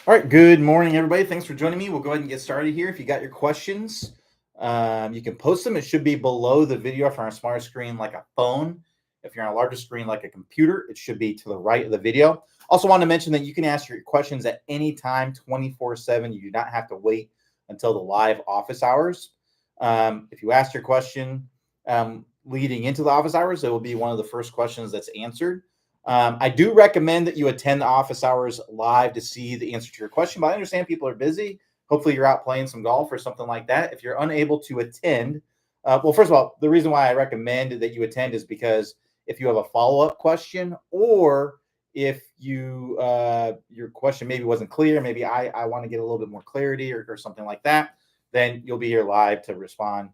All right, good morning, everybody. Thanks for joining me. We'll go ahead and get started here. If you got your questions, you can post them. It should be below the video if you're on a smaller screen like a phone. If you're on a larger screen like a computer, it should be to the right of the video. Also want to mention that you can ask your questions at any time, 24/7. You do not have to wait until the live office hours. If you ask your question leading into the office hours, it will be one of the first questions that's answered. I do recommend that you attend the office hours live to see the answer to your question, but I understand people are busy. Hopefully you're out playing some golf or something like that. If you're unable to attend, well, first of all, the reason why I recommend that you attend is because if you have a follow-up question, or if your question maybe wasn't clear, maybe I want to get a little bit more clarity or something like that, then you'll be here live to respond.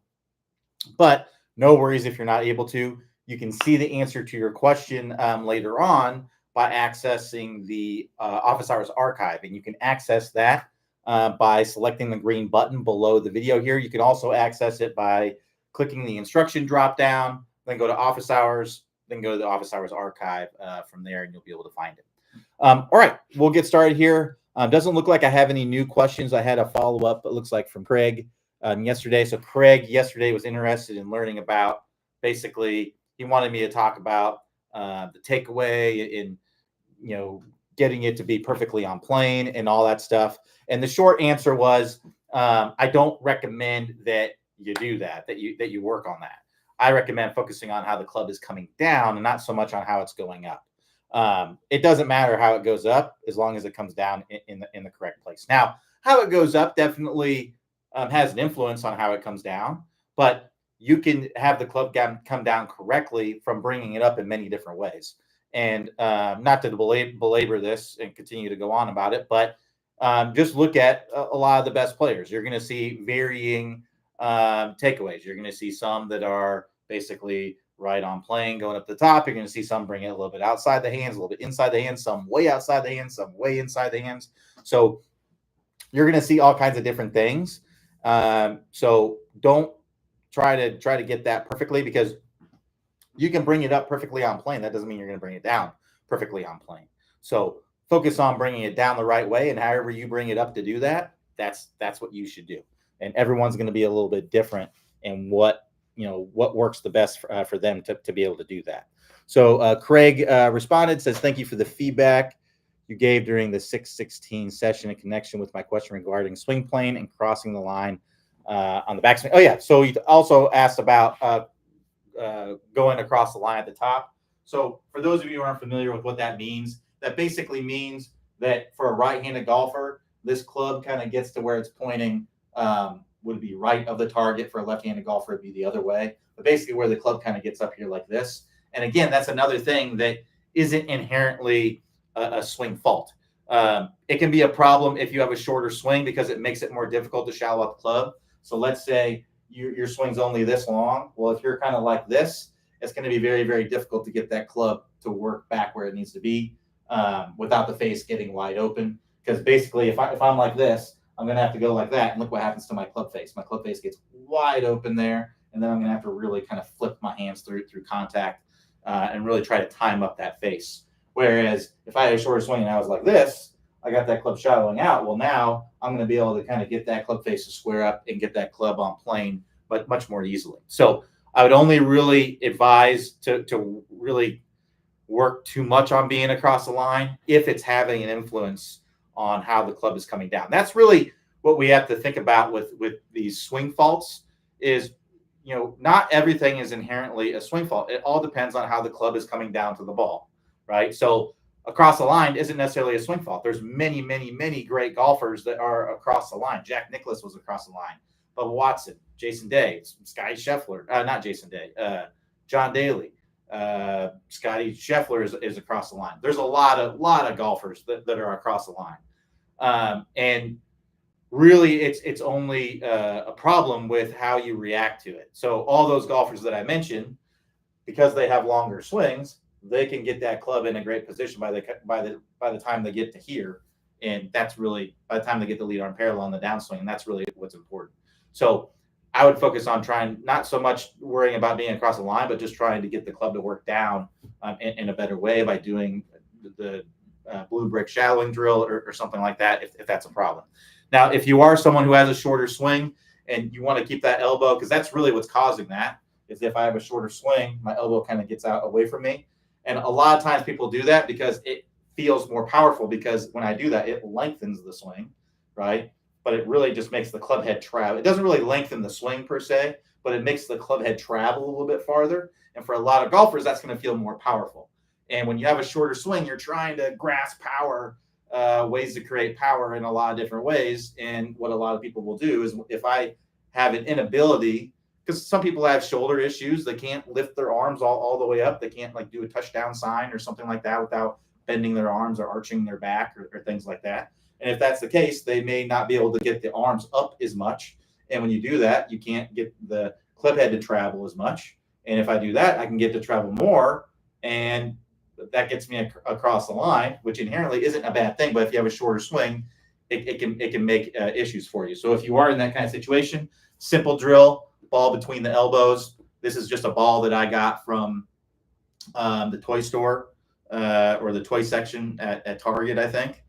But no worries if you're not able to. You can see the answer to your question later on by accessing the office hours archive. And you can access that by selecting the green button below the video here. You can also access it by clicking the instruction drop down, then go to office hours, then go to the office hours archive from there, and you'll be able to find it. All right, we'll get started here. Doesn't look like I have any new questions. I had a follow-up, it looks like, from Craig yesterday. So Craig yesterday was interested in learning about, basically, he wanted me to talk about the takeaway in, getting it to be perfectly on plane and all that stuff. And the short answer was, I don't recommend that you do that you work on that. I recommend focusing on how the club is coming down and not so much on how it's going up. It doesn't matter how it goes up as long as it comes down in the correct place. Now, how it goes up definitely has an influence on how it comes down, but you can have the club come down correctly from bringing it up in many different ways. And not to belabor this and continue to go on about it, but just look at a lot of the best players. You're going to see varying takeaways. You're going to see some that are basically right on plane going up the top. You're going to see some bring it a little bit outside the hands, a little bit inside the hands, some way outside the hands, some way inside the hands. So you're going to see all kinds of different things. So don't try to get that perfectly, because you can bring it up perfectly on plane. That doesn't mean you're going to bring it down perfectly on plane. So focus on bringing it down the right way, and however you bring it up to do that, that's what you should do. And everyone's going to be a little bit different in what works the best for them to be able to do that. So Craig responded, says, thank you for the feedback you gave during the 616 session in connection with my question regarding swing plane and crossing the line on the backswing. Oh yeah. So he also asked about going across the line at the top. So for those of you who aren't familiar with what that means, that basically means that for a right-handed golfer, this club kind of gets to where it's pointing would be right of the target. For a left-handed golfer, it'd be the other way. But basically where the club kind of gets up here like this. And again, that's another thing that isn't inherently a swing fault. It can be a problem if you have a shorter swing, because it makes it more difficult to shallow up the club. So let's say your swing's only this long. Well, if you're kind of like this, it's going to be very, very difficult to get that club to work back where it needs to be without the face getting wide open. Because basically, if I'm like this, I'm going to have to go like that. And look what happens to my club face. My club face gets wide open there. And then I'm going to have to really kind of flip my hands through contact and really try to time up that face. Whereas if I had a shorter swing and I was like this, I got that club shadowing out. Well, now I'm going to be able to kind of get that club face to square up and get that club on plane, but much more easily. So I would only really advise to really work too much on being across the line if it's having an influence on how the club is coming down. That's really what we have to think about with these swing faults is, not everything is inherently a swing fault. It all depends on how the club is coming down to the ball, right? So across the line isn't necessarily a swing fault. There's many, many, many great golfers that are across the line. Jack Nicklaus was across the line. Bubba Watson, Jason Day, Scotty Scheffler, not Jason Day, John Daly, Scotty Scheffler is across the line. There's a lot of golfers that are across the line. And really it's only a problem with how you react to it. So all those golfers that I mentioned, because they have longer swings, they can get that club in a great position by the time they get to here. And that's really, by the time they get the lead arm parallel on the downswing, and that's really what's important. So I would focus on trying, not so much worrying about being across the line, but just trying to get the club to work down in a better way by doing the blue brick shallowing drill or something like that if that's a problem. Now, if you are someone who has a shorter swing and you want to keep that elbow, because that's really what's causing that, is if I have a shorter swing, my elbow kind of gets out away from me. And a lot of times people do that because it feels more powerful, because when I do that, it lengthens the swing, right? But it really just makes the club head travel. It doesn't really lengthen the swing per se, but it makes the club head travel a little bit farther. And for a lot of golfers, that's going to feel more powerful. And when you have a shorter swing, you're trying to grasp power, ways to create power in a lot of different ways. And what a lot of people will do is, if I have an inability, because some people have shoulder issues, they can't lift their arms all the way up. They can't like do a touchdown sign or something like that without bending their arms or arching their back or things like that. And if that's the case, they may not be able to get the arms up as much. And when you do that, you can't get the club head to travel as much. And if I do that, I can get to travel more. And that gets me across the line, which inherently isn't a bad thing. But if you have a shorter swing, it can make issues for you. So if you are in that kind of situation, simple drill, ball between the elbows. This is just a ball that I got from the toy store or the toy section at Target, I think.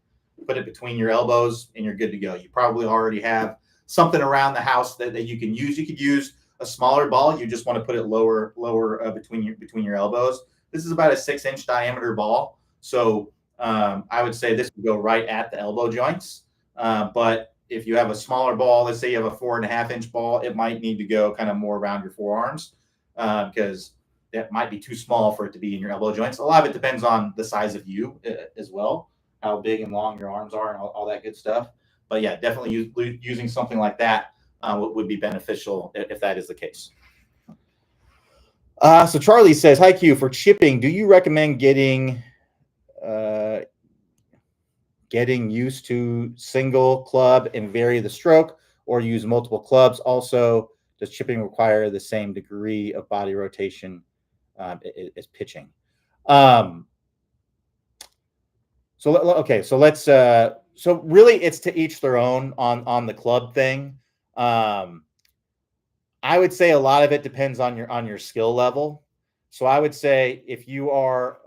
Put it between your elbows and you're good to go. You probably already have something around the house that you can use. You could use a smaller ball. You just want to put it lower between your elbows. This is about a 6-inch diameter ball. So I would say this would go right at the elbow joints. But if you have a smaller ball, let's say you have a 4.5-inch ball, it might need to go kind of more around your forearms because that might be too small for it to be in your elbow joints. A lot of it depends on the size of you as well, how big and long your arms are and all that good stuff. But yeah, definitely using something like that would be beneficial if that is the case. So Charlie says, hi Q, for chipping, do you recommend getting used to single club and vary the stroke, or use multiple clubs? Also, does chipping require the same degree of body rotation as pitching? So let's so really it's to each their own on the club thing. I would say a lot of it depends on your skill level. So I would say if you are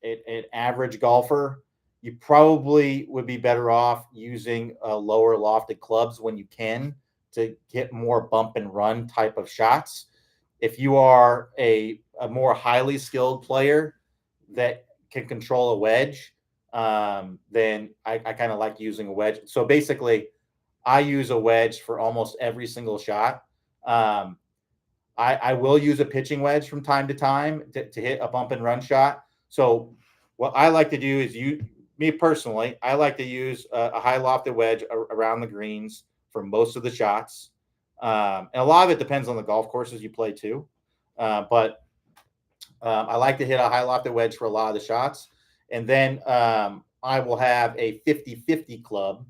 an average golfer, you probably would be better off using lower lofted clubs when you can, to get more bump and run type of shots. If you are a more highly skilled player that can control a wedge, then I kind of like using a wedge. So basically, I use a wedge for almost every single shot. I will use a pitching wedge from time to time to hit a bump and run shot. So what I like to do is, me personally, I like to use a high lofted wedge around the greens for most of the shots. And a lot of it depends on the golf courses you play too. But I like to hit a high lofted wedge for a lot of the shots. And then I will have a 50-50 club,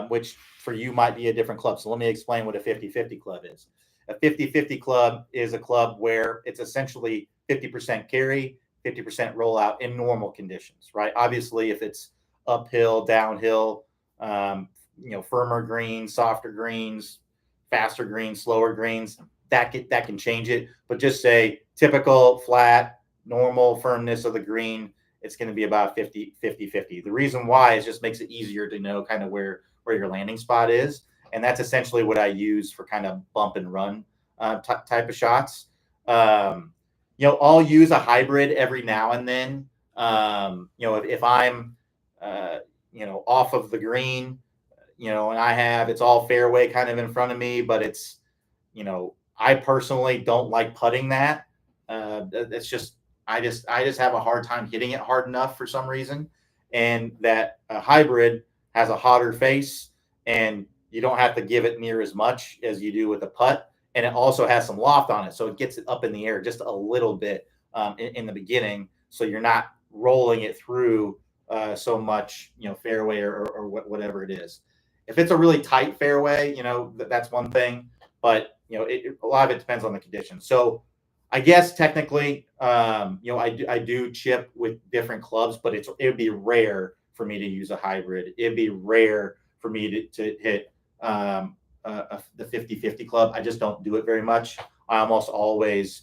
which for you might be a different club. So let me explain what a 50-50 club is. A 50-50 club is a club where it's essentially 50% carry, 50% rollout in normal conditions, right? Obviously, if it's uphill, downhill, firmer greens, softer greens, faster greens, slower greens, that can change it. But just say typical flat, normal firmness of the green, it's going to be about 50-50. The reason why is just makes it easier to know kind of where your landing spot is. And that's essentially what I use for kind of bump and run type of shots. I'll use a hybrid every now and then. If I'm, off of the green, and it's all fairway kind of in front of me, but it's, I personally don't like putting that. It's just, I just have a hard time hitting it hard enough for some reason. And that hybrid has a hotter face, and you don't have to give it near as much as you do with a putt. And it also has some loft on it, so it gets it up in the air just a little bit in the beginning, so you're not rolling it through so much, fairway or whatever it is. If it's a really tight fairway, that's one thing, but a lot of it depends on the conditions. So I guess technically, I do chip with different clubs, but it would be rare for me to use a hybrid. It'd be rare for me to hit the 50-50 club. I just don't do it very much. I almost always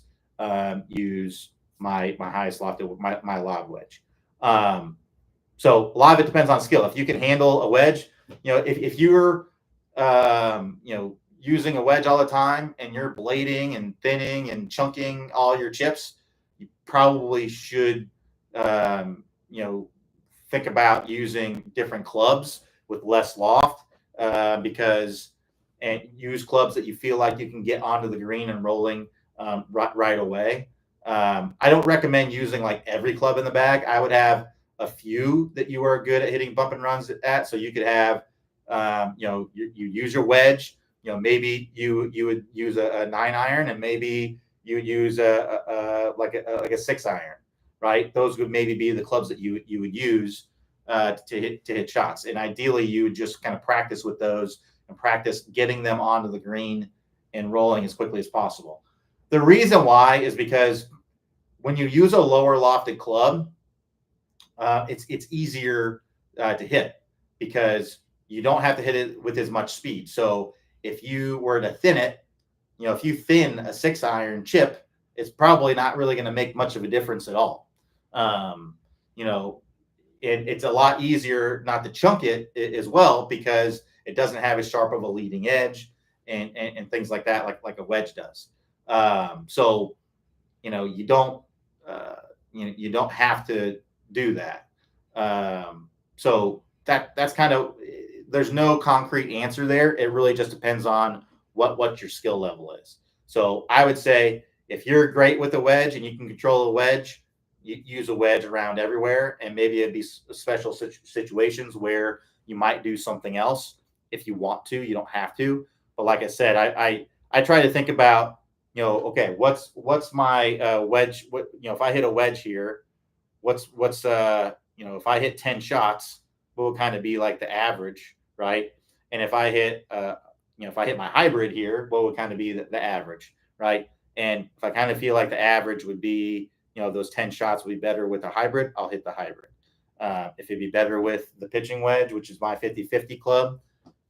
use my highest lofted, my lob wedge. So a lot of it depends on skill. If you can handle a wedge, if you're, using a wedge all the time and you're blading and thinning and chunking all your chips, you probably should, think about using different clubs with less loft, and use clubs that you feel like you can get onto the green and rolling right away. I don't recommend using like every club in the bag. I would have a few that you are good at hitting bump and runs at. So you could have, you use your wedge. Maybe you would use a 9-iron, and maybe you would use like a 6-iron, right? Those would maybe be the clubs that you would use to hit shots. And ideally, you would just kind of practice with those and practice getting them onto the green and rolling as quickly as possible. The reason why is because when you use a lower lofted club, it's easier to hit because you don't have to hit it with as much speed. So if you were to thin it, if you thin a 6-iron chip, it's probably not really going to make much of a difference at all. It's a lot easier not to chunk it as well because it doesn't have as sharp of a leading edge and things like that, like a wedge does. So you don't you don't have to do that. So that's kind of, there's no concrete answer there. It really just depends on what your skill level is. So I would say if you're great with a wedge and you can control a wedge, you use a wedge around everywhere, and maybe it'd be special situations where you might do something else if you want to. You don't have to. But like I said, I try to think about, okay, what's my wedge? If I hit a wedge here, what's if I hit 10 shots, what will kind of be like the average, right? And if I hit if I hit my hybrid here, what would kind of be the average, right? And if I kind of feel like the average would be, those 10 shots would be better with a hybrid, I'll hit the hybrid. If it'd be better with the pitching wedge, which is my 50-50 club,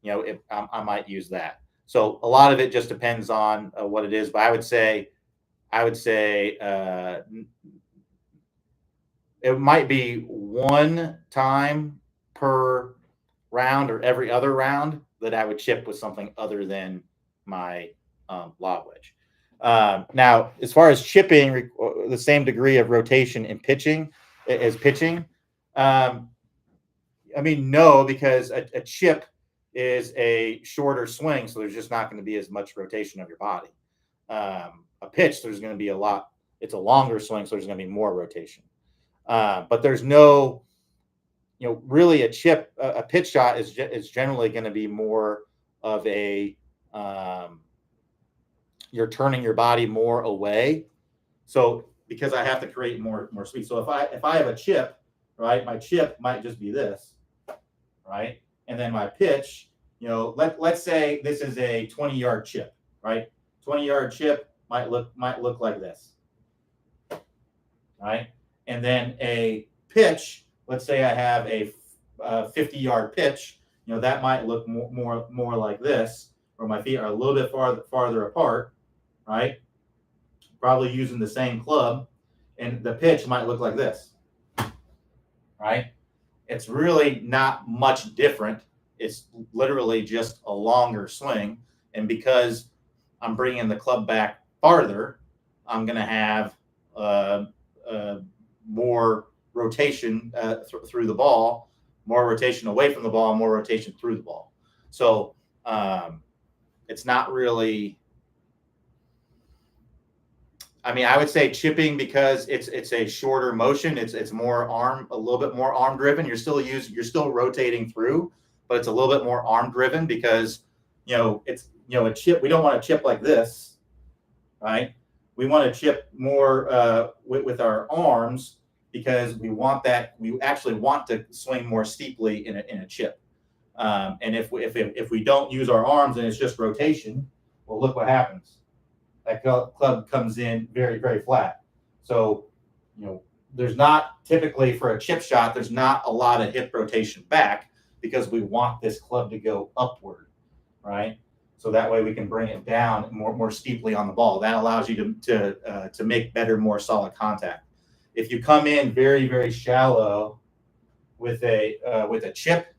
I might use that. So a lot of it just depends on what it is. But I would say it might be one time per round or every other round that I would chip with something other than my lob wedge. Now, as far as chipping, the same degree of rotation in pitching as pitching, no, because a chip is a shorter swing, so there's just not going to be as much rotation of your body. A pitch, there's going to be it's a longer swing, so there's going to be more rotation. But there's no, really a pitch shot is generally going to be more of a, you're turning your body more away. So because I have to create more speed. So if I have a chip, right, my chip might just be this, right? And then my pitch, let's say this is a 20-yard chip, right? 20-yard chip might look like this, right? And then a pitch, let's say I have a 50-yard pitch, that might look more like this, where my feet are a little bit farther apart, right? Probably using the same club, and the pitch might look like this, right? It's really not much different. It's literally just a longer swing, and because I'm bringing the club back farther, I'm going to have more rotation through the ball, more rotation away from the ball, more rotation through the ball. So it's not really, I would say chipping because it's a shorter motion. It's more a little bit more arm driven. You're still rotating through, but it's a little bit more arm driven because it's a chip. We don't want to chip like this, right? We want to chip more with our arms because we actually want to swing more steeply in a chip. And if we don't use our arms and it's just rotation, well, look what happens. That club comes in very, very flat. So, there's not typically for a chip shot, there's not a lot of hip rotation back because we want this club to go upward, right? So that way we can bring it down more steeply on the ball. That allows you to make better, more solid contact. If you come in very, very shallow with a chip,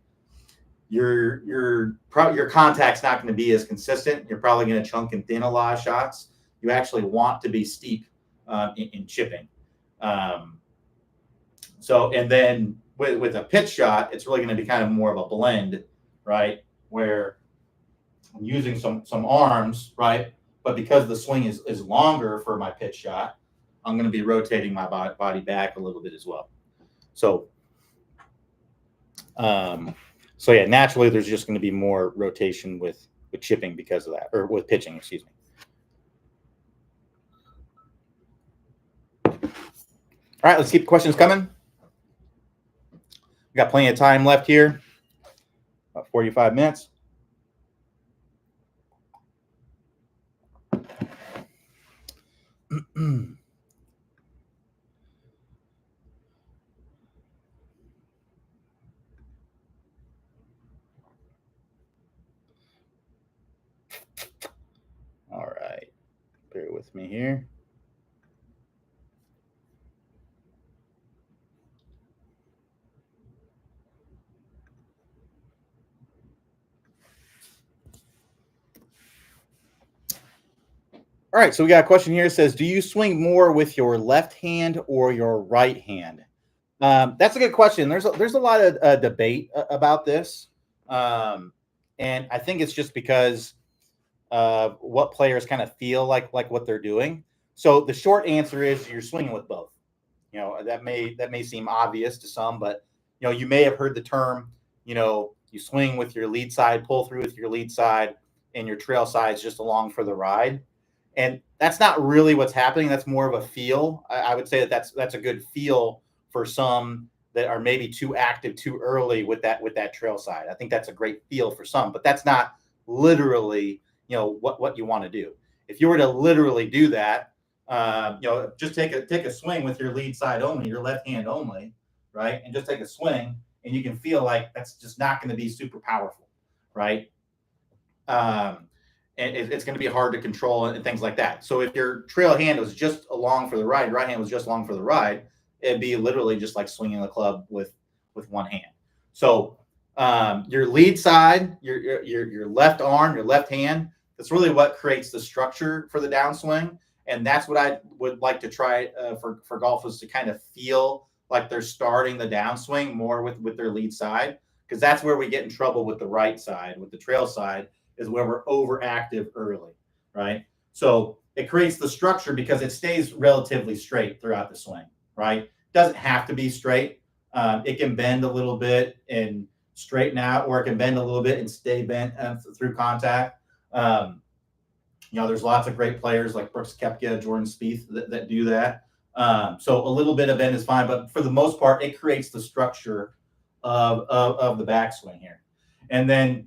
your contact's not going to be as consistent. You're probably going to chunk and thin a lot of shots. You actually want to be steep in chipping. So, and then with a pitch shot, it's really going to be kind of more of a blend, right? Where I'm using some arms, right? But because the swing is longer for my pitch shot, I'm going to be rotating my body back a little bit as well. So, so yeah, naturally there's just going to be more rotation with chipping because of that, or with pitching, excuse me. All right, let's keep the questions coming. We got plenty of time left here, about 45 minutes. All right, bear with me here. All right, so we got a question here. It says, do you swing more with your left hand or your right hand? That's a good question. There's a lot of debate about this. And I think it's just because what players kind of feel like what they're doing. So the short answer is you're swinging with both. You know, that may seem obvious to some, but you know, you may have heard the term, you know, you swing with your lead side, pull through with your lead side, and your trail side is just along for the ride. And that's not really what's happening. That's more of a feel. I would say that's a good feel for some that are maybe too active too early with that trail side. I think that's a great feel for some, but that's not literally, you know, what you want to do. If you were to literally do that, you know, just take a swing with your lead side only, your left hand only, right? And just take a swing, and you can feel like that's just not going to be super powerful, right? And it's going to be hard to control and things like that. So if your trail hand was just along for the ride, right hand was just along for the ride, it'd be literally just like swinging a club with one hand. So your lead side, your left arm, your left hand, that's really what creates the structure for the downswing. And that's what I would like to try for golfers to kind of feel like they're starting the downswing more with their lead side, because that's where we get in trouble with the right side, with the trail side, is where we're overactive early, right? So it creates the structure because it stays relatively straight throughout the swing, right? It doesn't have to be straight. It can bend a little bit and straighten out, or it can bend a little bit and stay bent through contact. You know, there's lots of great players like Brooks Koepka, Jordan Spieth that do that. So a little bit of bend is fine, but for the most part, it creates the structure of the backswing here. And then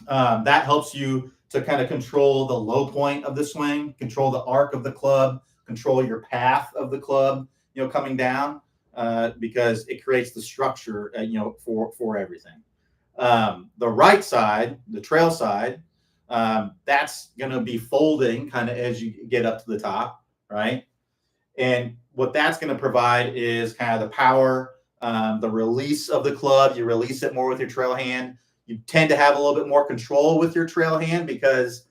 that helps you to kind of control the low point of the swing, control the arc of the club, control your path of the club, you know, coming down, because it creates the structure, you know, for everything. The right side, the trail side, that's going to be folding kind of as you get up to the top, right? And what that's going to provide is kind of the power, the release of the club. You release it more with your trail hand. You tend to have a little bit more control with your trail hand because,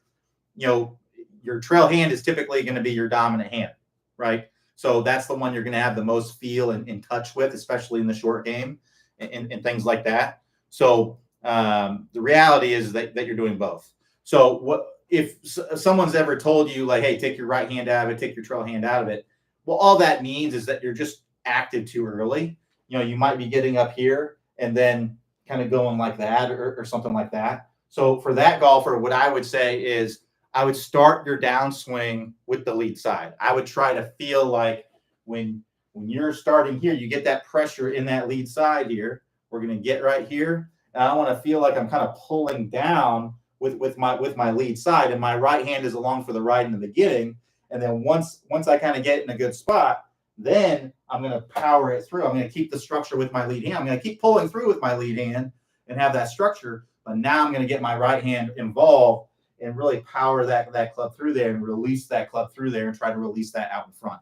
you know, your trail hand is typically going to be your dominant hand, right? So that's the one you're going to have the most feel and touch with, especially in the short game and things like that. So the reality is that you're doing both. So what if someone's ever told you like, hey, take your right hand out of it, take your trail hand out of it? Well, all that means is that you're just active too early. You know, you might be getting up here and then kind of going like that or something like that. So for that golfer, what I would say is I would start your downswing with the lead side. I would try to feel like when you're starting here, you get that pressure in that lead side here. We're going to get right here. And I want to feel like I'm kind of pulling down with my lead side, and my right hand is along for the ride in the beginning. And then once I kind of get in a good spot, then I'm going to power it through. I'm going to keep the structure with my lead hand. I'm going to keep pulling through with my lead hand and have that structure. But now I'm going to get my right hand involved and really power that club through there and release that club through there and try to release that out in front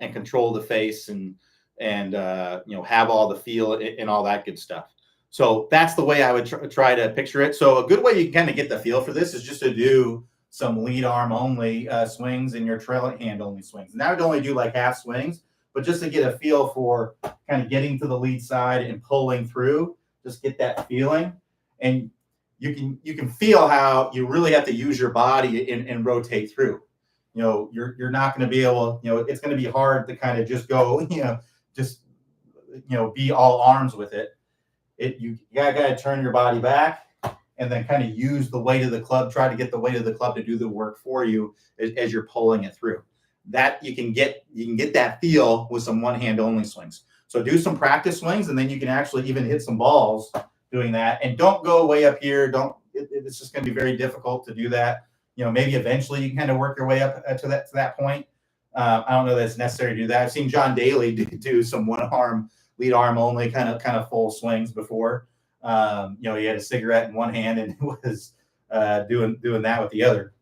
and control the face and and have all the feel and all that good stuff. So that's the way I would try to picture it. So a good way you can kind of get the feel for this is just to do some lead arm only swings and your trail hand only swings. And I would only do like half swings, but just to get a feel for kind of getting to the lead side and pulling through, just get that feeling. And you can feel how you really have to use your body and rotate through. You're not going to be able, it's going to be hard to kind of just go, just be all arms with it. You got to turn your body back and then kind of use the weight of the club, try to get the weight of the club to do the work for you as you're pulling it through. That you can get that feel with some one hand only swings. So do some practice swings, and then you can actually even hit some balls doing that. And don't go way up here. It's just going to be very difficult to do that. Maybe eventually you can kind of work your way up to that point. I don't know that it's necessary to do that. I've seen John Daly do some one arm, lead arm only kind of full swings before. He had a cigarette in one hand and was doing that with the other.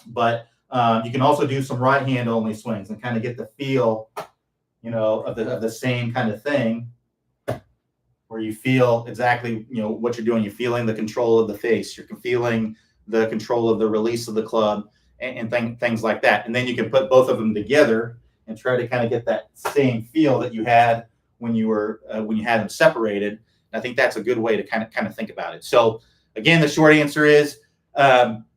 But you can also do some right hand only swings and kind of get the feel, of the same kind of thing, where you feel exactly, what you're doing. You're feeling the control of the face. You're feeling the control of the release of the club and things like that. And then you can put both of them together and try to kind of get that same feel that you had when you had them separated. I think that's a good way to kind of think about it. So again, the short answer is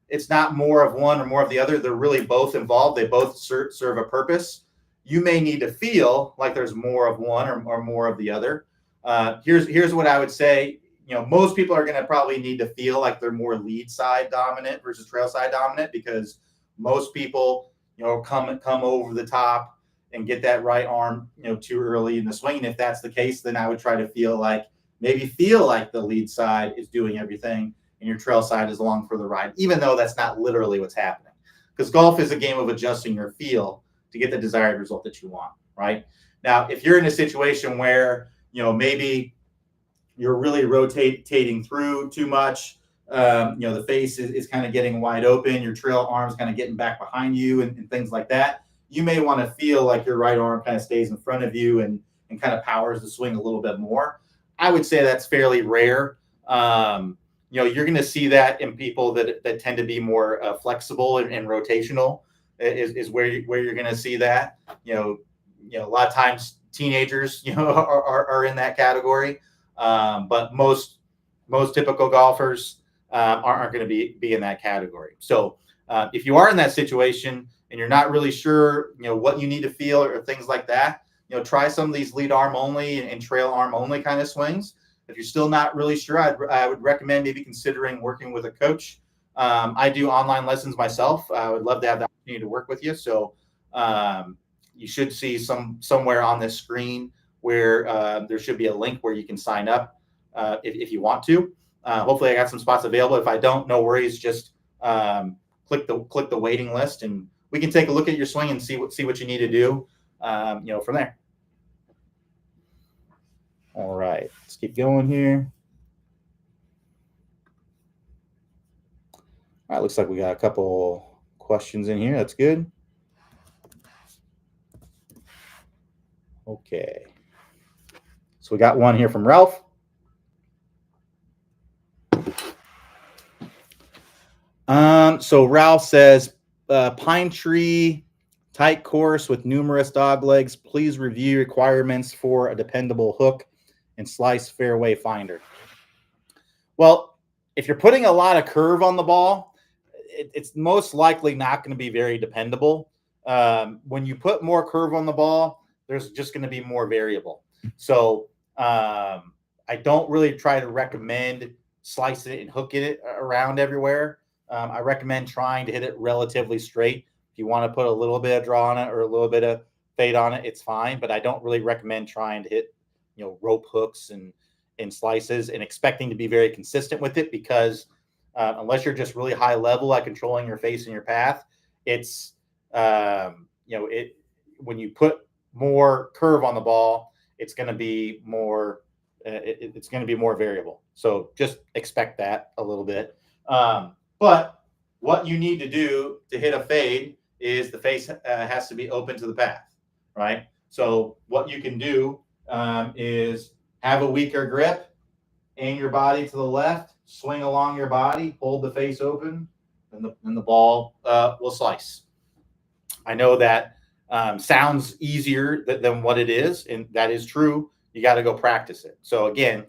it's not more of one or more of the other. They're really both involved. They both serve a purpose. You may need to feel like there's more of one or more of the other. Here's what I would say. Most people are going to probably need to feel like they're more lead side dominant versus trail side dominant, because most people, come over the top and get that right arm, too early in the swing. And if that's the case, then I would try to feel like the lead side is doing everything and your trail side is along for the ride, even though that's not literally what's happening. Because golf is a game of adjusting your feel to get the desired result that you want, right? Now, if you're in a situation where, maybe you're really rotating through too much, the face is kind of getting wide open, your trail arm's kind of getting back behind you and things like that, you may want to feel like your right arm kind of stays in front of you and kind of powers the swing a little bit more. I would say that's fairly rare. You're going to see that in people that tend to be more flexible and rotational is where you're going to see that. A lot of times teenagers, are in that category. But most typical golfers aren't going to be in that category. So if you are in that situation and you're not really sure, what you need to feel or things like that, try some of these lead arm only and trail arm only kind of swings. If you're still not really sure, I would recommend maybe considering working with a coach. I do online lessons myself. I would love to have the opportunity to work with you. So you should see somewhere on this screen where there should be a link where you can sign up if you want to. Hopefully I got some spots available. If I don't, no worries. Just click the waiting list, and we can take a look at your swing and see what you need to do, from there. All right, let's keep going here. All right, looks like we got a couple questions in here. That's good. Okay. So we got one here from Ralph. So Ralph says, pine tree, tight course with numerous dog legs. Please review requirements for a dependable hook and slice fairway finder. Well, if you're putting a lot of curve on the ball, it's most likely not going to be very dependable. When you put more curve on the ball, there's just going to be more variable. So I don't really try to recommend slicing it and hooking it around everywhere. I recommend trying to hit it relatively straight. If you want to put a little bit of draw on it or a little bit of fade on it, it's fine. But I don't really recommend trying to hit, rope hooks and slices and expecting to be very consistent with it, because unless you're just really high level at controlling your face and your path, it's when you put more curve on the ball, it's going to be more it's going to be more variable. So just expect that a little bit. But what you need to do to hit a fade is the face has to be open to the path, right? So what you can do is have a weaker grip, aim your body to the left, swing along your body, hold the face open, and the ball will slice. I know that sounds easier than what it is, and that is true. You got to go practice it. So again,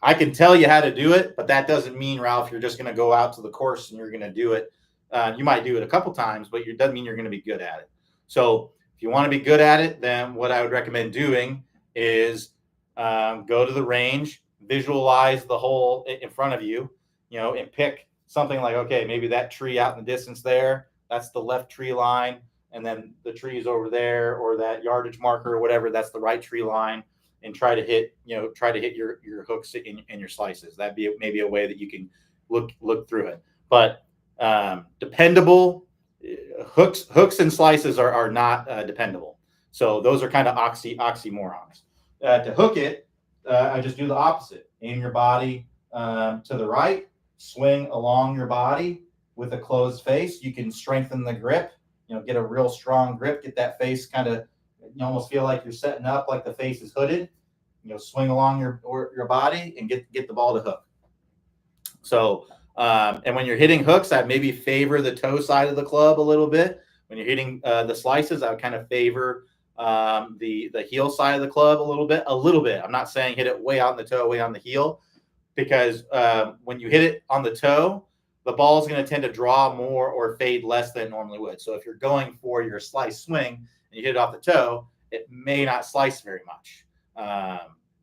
I can tell you how to do it, but that doesn't mean, Ralph, you're just going to go out to the course and you're going to do it. You might do it a couple times, but it doesn't mean you're going to be good at it. So if you want to be good at it, then what I would recommend doing is go to the range, visualize the hole in front of you, and pick something like, okay, maybe that tree out in the distance there, that's the left tree line, and then the trees over there, or that yardage marker or whatever, that's the right tree line, and try to hit your hooks and your slices. That'd be maybe a way that you can look through it. But dependable hooks and slices are not dependable. So those are kind of oxymorons. To hook it, I just do the opposite. Aim your body to the right, swing along your body with a closed face. You can strengthen the grip, get a real strong grip, get that face kind of, you almost feel like you're setting up like the face is hooded. Swing along your body and get the ball to hook. So, and when you're hitting hooks, I'd maybe favor the toe side of the club a little bit. When you're hitting the slices, I would kind of favor the heel side of the club a little bit. I'm not saying hit it way out on the toe, way on the heel, because when you hit it on the toe, the ball is going to tend to draw more or fade less than it normally would. So if you're going for your slice swing and you hit it off the toe, it may not slice very much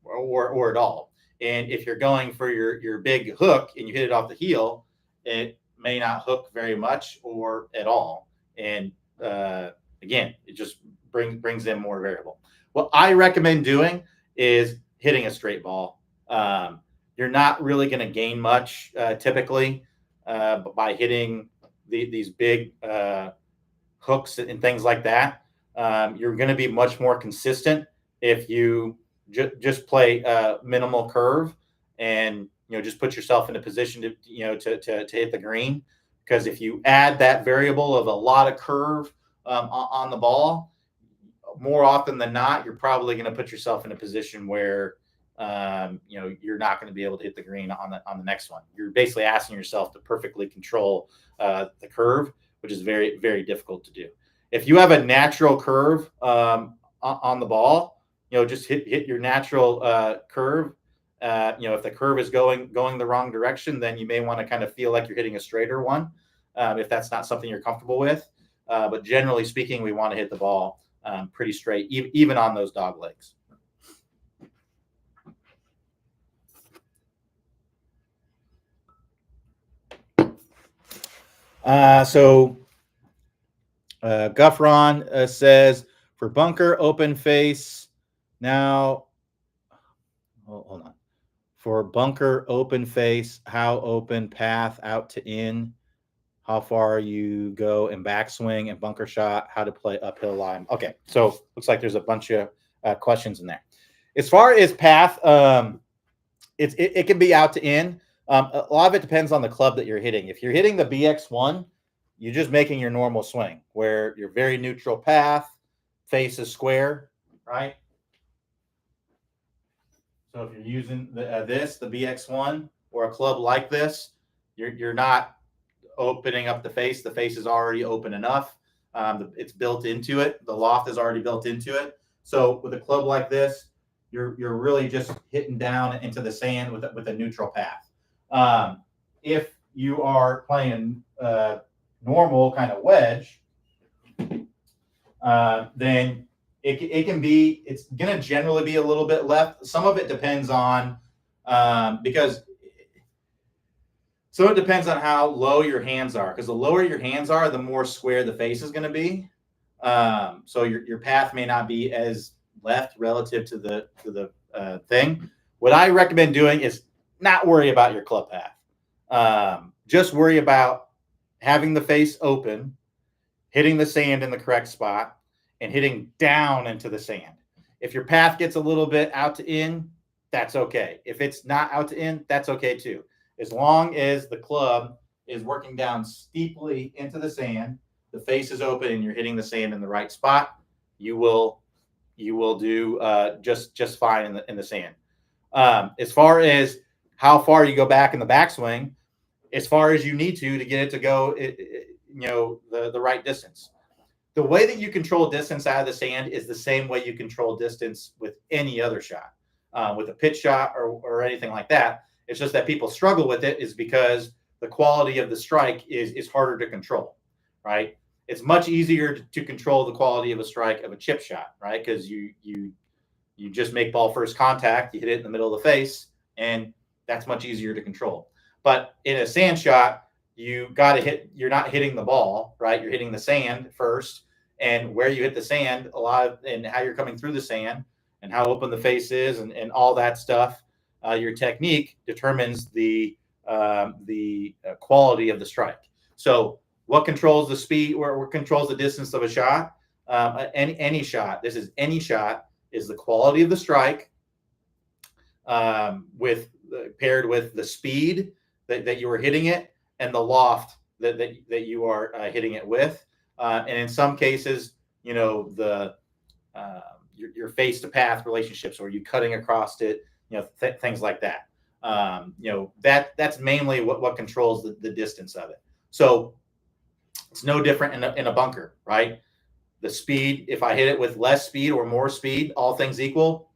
or at all. And if you're going for your big hook and you hit it off the heel, it may not hook very much or at all. And again, it just brings in more variable. What I recommend doing is hitting a straight ball. You're not really going to gain much typically by hitting these big hooks and things like that. You're going to be much more consistent if you just play minimal curve and just put yourself in a position to hit the green. Because if you add that variable of a lot of curve on the ball, more often than not, you're probably going to put yourself in a position where you're not going to be able to hit the green on the next one. You're basically asking yourself to perfectly control the curve, which is very, very difficult to do. If you have a natural curve on the ball, just hit your natural curve. If the curve is going the wrong direction, then you may want to kind of feel like you're hitting a straighter one, if that's not something you're comfortable with. But generally speaking, we want to hit the ball pretty straight, even on those dog legs. Guffron says, for bunker open face, now, hold on. For bunker open face, how open path out to in, how far you go in backswing and bunker shot, how to play uphill line. Okay, so looks like there's a bunch of questions in there. As far as path, it can be out to in. A lot of it depends on the club that you're hitting. If you're hitting the BX1, you're just making your normal swing where you're very neutral path, face is square, right? So if you're using the BX1 or a club like this, you're not opening up the face. The face is already open enough. It's built into it. The loft is already built into it. So with a club like this, you're really just hitting down into the sand with a neutral path. If you are playing normal kind of wedge, then it's going to generally be a little bit left. Some of it depends on so it depends on how low your hands are, because the lower your hands are, the more square the face is going to be. So your path may not be as left relative to the thing. What I recommend doing is not worry about your club path. Just worry about having the face open, hitting the sand in the correct spot, and hitting down into the sand. If your path gets a little bit out to in, that's okay. If it's not out to in, that's okay too. As long as the club is working down steeply into the sand, the face is open, and you're hitting the sand in the right spot, you will do just fine in the sand. As far as how far you go back in the backswing, as far as you need to get it to go, the right distance. The way that you control distance out of the sand is the same way you control distance with any other shot, with a pitch shot or anything like that. It's just that people struggle with it is because the quality of the strike is harder to control, right? It's much easier to control the quality of a strike of a chip shot, right? Because you just make ball first contact, you hit it in the middle of the face, and that's much easier to control. But in a sand shot, you got to hit, you're not hitting the ball, right? You're hitting the sand first, and where you hit the sand, and how you're coming through the sand and how open the face is and all that stuff. Your technique determines the quality of the strike. So what controls the speed or what controls the distance of a shot? Any shot. This is any shot is the quality of the strike paired with the speed that you are hitting it and the loft that you are hitting it with. And in some cases, your face to path relationships, or you cutting across it, things like that. That's mainly what controls the distance of it. So it's no different in a bunker, right? The speed, if I hit it with less speed or more speed, all things equal,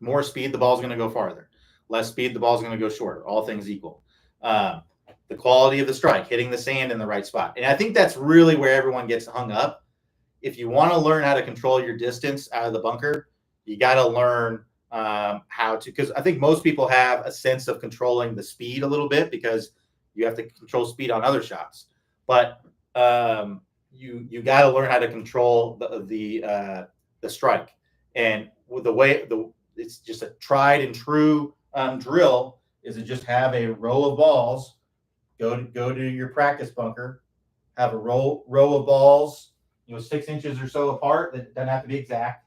more speed, the ball's going to go farther. Less speed, the ball's going to go shorter, all things equal. The quality of the strike, hitting the sand in the right spot. And I think that's really where everyone gets hung up. If you want to learn how to control your distance out of the bunker, you got to learn how to, because I think most people have a sense of controlling the speed a little bit because you have to control speed on other shots. But you got to learn how to control the strike. And with the way it's just a tried and true drill is to just have a row of balls. Go to your practice bunker, have a row of balls, 6 inches or so apart. That doesn't have to be exact.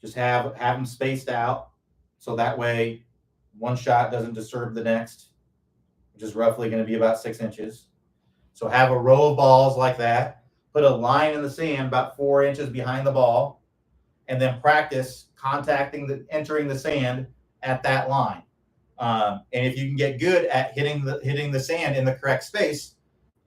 Just have them spaced out, so that way one shot doesn't disturb the next, which is roughly going to be about 6 inches. So have a row of balls like that. Put a line in the sand about 4 inches behind the ball, and then practice entering the sand at that line. And if you can get good at hitting the sand in the correct space,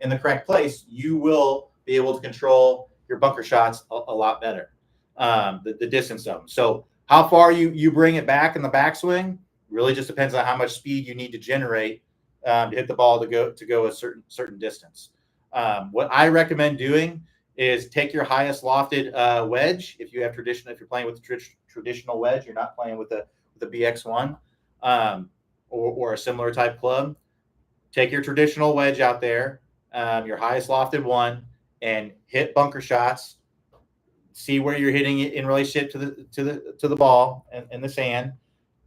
in the correct place, you will be able to control your bunker shots a lot better. The distance of them. So how far you bring it back in the backswing really just depends on how much speed you need to generate to hit the ball to go a certain distance. What I recommend doing is take your highest lofted wedge. If you're playing with the traditional wedge, you're not playing with the BX1 or a similar type club. Take your traditional wedge out there, your highest lofted one, and hit bunker shots. See where you're hitting it in relationship to the ball and the sand,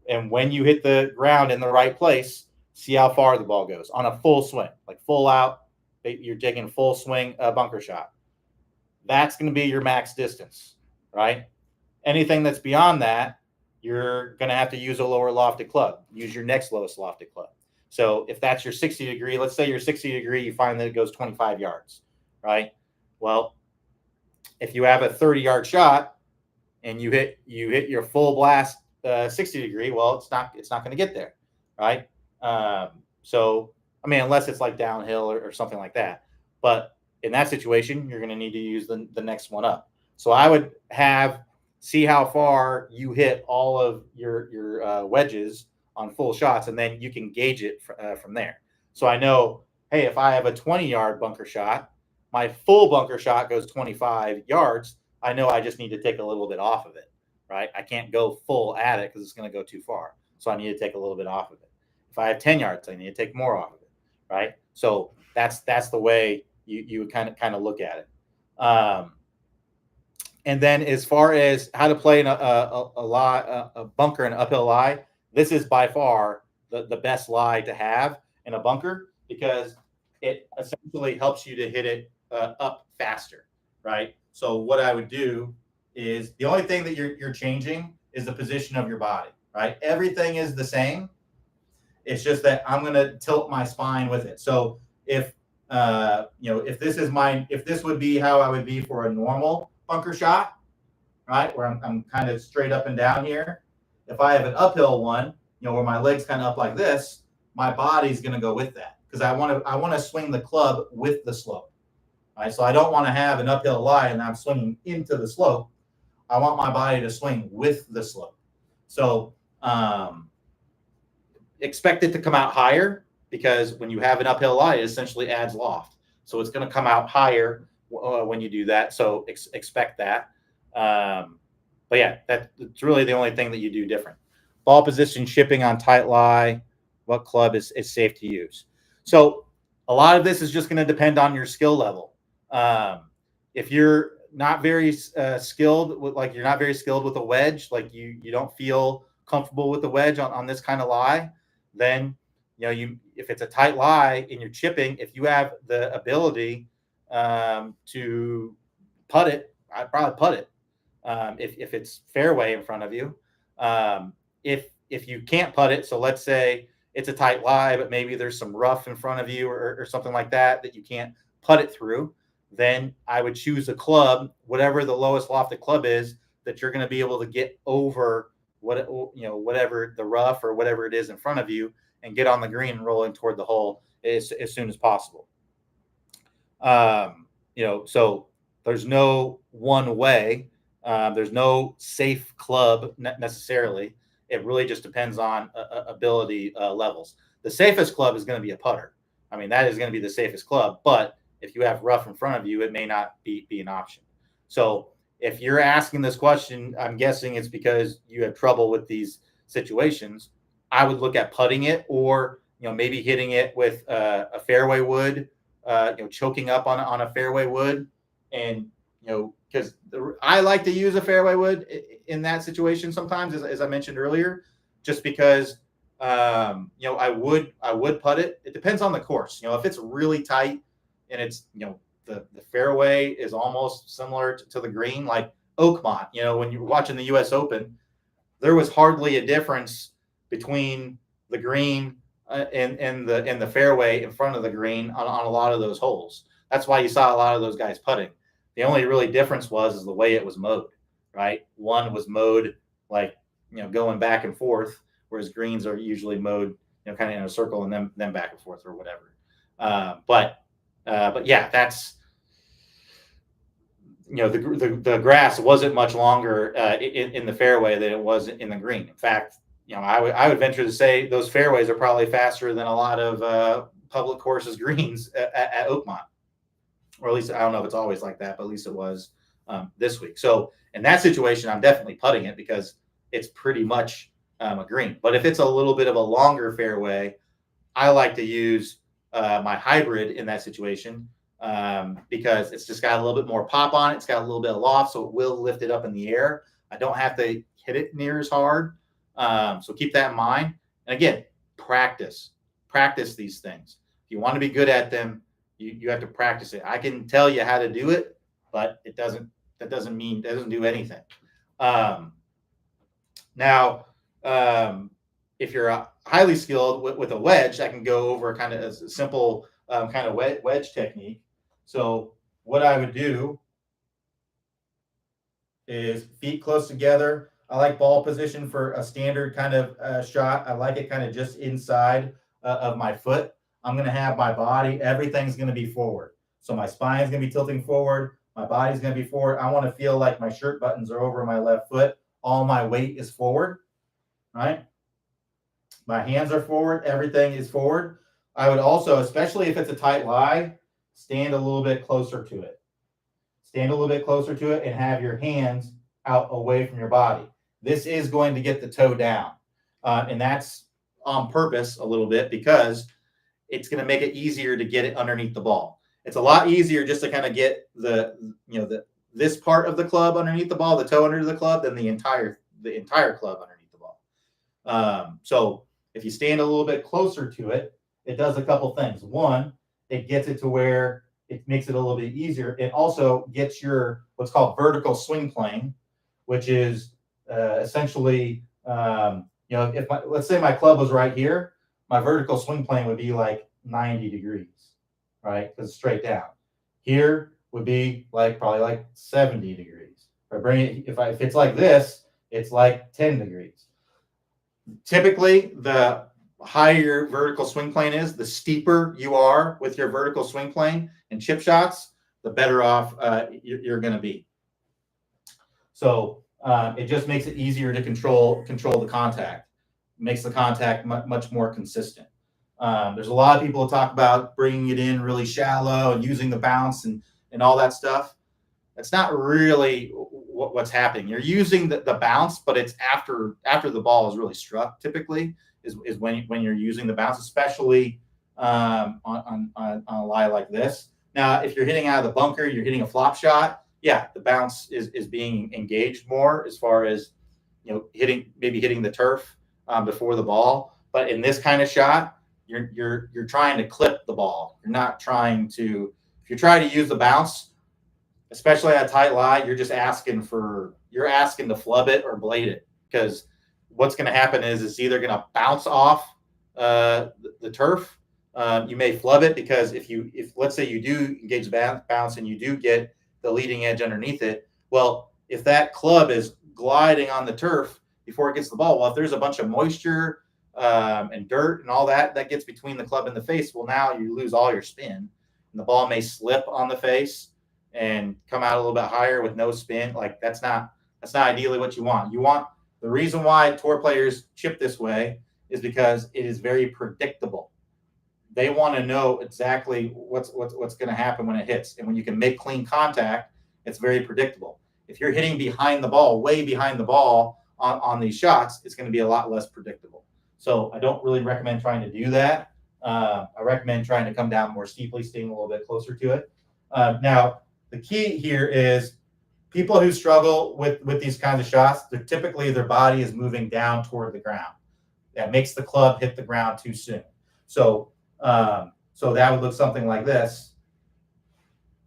and when you hit the ground in the right place, see how far the ball goes on a full swing, like full out. You're taking a full swing bunker shot. That's going to be your max distance, right? Anything that's beyond that, you're going to have to use a lower lofted club. Use your next lowest lofted club. So if that's your 60 degree, let's say your 60 degree, you find that it goes 25 yards, right? Well, if you have a 30-yard shot and you hit your full blast 60 degree, well, it's not going to get there, right? So I mean, unless it's like downhill or something like that. But in that situation, you're going to need to use the next one up. So I would see how far you hit all of your wedges on full shots, and then you can gauge it from there. So I know, hey, if I have a 20-yard bunker shot, my full bunker shot goes 25 yards. I know I just need to take a little bit off of it, right? I can't go full at it because it's going to go too far. So I need to take a little bit off of it. If I have 10 yards, I need to take more off of it, right? So that's the way you would kind of look at it. And then as far as how to play in a bunker and uphill lie, this is by far the best lie to have in a bunker because it essentially helps you to hit it up faster, right? So what I would do is the only thing that you're changing is the position of your body, right? Everything is the same. It's just that I'm going to tilt my spine with it. So if this would be how I would be for a normal bunker shot, right, where I'm kind of straight up and down here. If I have an uphill one, where my leg's kind of up like this, my body's going to go with that because I want to swing the club with the slope. Right? So I don't want to have an uphill lie and I'm swinging into the slope. I want my body to swing with the slope. So expect it to come out higher because when you have an uphill lie, it essentially adds loft. So it's going to come out higher when you do that. So expect that. But yeah, that's really the only thing that you do different. Ball position, shipping on tight lie, what club is safe to use. So a lot of this is just going to depend on your skill level. If you're not very skilled with, like you're not very skilled with a wedge, like you don't feel comfortable with the wedge on this kind of lie, then if it's a tight lie in your chipping, if you have the ability to putt it, I'd probably putt it. If it's fairway in front of you, if you can't putt it, so let's say it's a tight lie, but maybe there's some rough in front of you or something like that you can't putt it through, then I would choose a club, whatever the lowest lofted club is, that you're going to be able to get over whatever the rough or whatever it is in front of you and get on the green and rolling toward the hole as soon as possible. So there's no one way. There's no safe club necessarily. It really just depends on ability levels. The safest club is going to be a putter. I mean, that is going to be the safest club. But if you have rough in front of you, it may not be an option. So if you're asking this question, I'm guessing it's because you have trouble with these situations. I would look at putting it or, maybe hitting it with a fairway wood, choking up on a fairway wood. And, because I like to use a fairway wood in that situation sometimes, as I mentioned earlier, just because, I would putt it. It depends on the course. If it's really tight and it's, the fairway is almost similar to the green, like Oakmont, when you're watching the U.S. Open, there was hardly a difference between the green and the fairway in front of the green on a lot of those holes. That's why you saw a lot of those guys putting. The only really difference is the way it was mowed, right? One was mowed like, going back and forth, whereas greens are usually mowed, kind of in a circle and then back and forth or whatever. But yeah, that's, the grass wasn't much longer in the fairway than it was in the green. In fact, I would venture to say those fairways are probably faster than a lot of public courses greens at Oakmont. Or at least I don't know if it's always like that, but at least it was this week. So in that situation, I'm definitely putting it because it's pretty much a green. But if it's a little bit of a longer fairway, I like to use my hybrid in that situation because it's just got a little bit more pop on it. It's got a little bit of loft, so it will lift it up in the air. I don't have to hit it near as hard. So keep that in mind. And again, practice these things. If you want to be good at them, you have to practice it. I can tell you how to do it, but it doesn't do anything. Now, if you're highly skilled with a wedge, I can go over kind of a simple kind of wedge technique. So what I would do is feet close together. I like ball position for a standard kind of shot. I like it kind of just inside of my foot. I'm going to have my body, everything's going to be forward. So my spine is going to be tilting forward. My body's going to be forward. I want to feel like my shirt buttons are over my left foot. All my weight is forward, right? My hands are forward. Everything is forward. I would also, especially if it's a tight lie, stand a little bit closer to it. Stand a little bit closer to it and have your hands out away from your body. This is going to get the toe down. And that's on purpose a little bit because it's going to make it easier to get it underneath the ball. It's a lot easier just to kind of get this part of the club underneath the ball, the toe under the club, than the entire club underneath the ball. So if you stand a little bit closer to it, it does a couple things. One, it gets it to where it makes it a little bit easier. It also gets your what's called vertical swing plane, which is essentially, if let's say my club was right here, my vertical swing plane would be like 90 degrees, right? Because it's straight down. Here would be like probably like 70 degrees. If it's like this, it's like 10 degrees. Typically, the higher your vertical swing plane is, the steeper you are with your vertical swing plane and chip shots, the better off you're going to be. So it just makes it easier to control the contact. Makes the contact much more consistent. There's a lot of people who talk about bringing it in really shallow and using the bounce and all that stuff. That's not really what's happening. You're using the bounce, but it's after the ball is really struck. Typically, is when you're using the bounce, especially on a lie like this. Now, if you're hitting out of the bunker, you're hitting a flop shot. Yeah, the bounce is being engaged more as far as hitting the turf before the ball. But in this kind of shot, you're trying to clip the ball. You're not trying to. If you're trying to use the bounce, especially at a tight lie, you're just asking to flub it or blade it, because what's going to happen is it's either going to bounce off the turf. You may flub it, because if let's say you do engage the bounce and you do get the leading edge underneath it, well, if that club is gliding on the turf before it gets the ball, well, if there's a bunch of moisture and dirt and all that gets between the club and the face, well, now you lose all your spin, and the ball may slip on the face and come out a little bit higher with no spin. Like that's not ideally what you want. The reason why tour players chip this way is because it is very predictable. They want to know exactly what's going to happen when it hits, and when you can make clean contact, it's very predictable. If you're hitting behind the ball, way behind the ball on these shots, it's going to be a lot less predictable. So I don't really recommend trying to do that. I recommend trying to come down more steeply, staying a little bit closer to it. Now, the key here is people who struggle with these kinds of shots, typically their body is moving down toward the ground. That makes the club hit the ground too soon. So that would look something like this,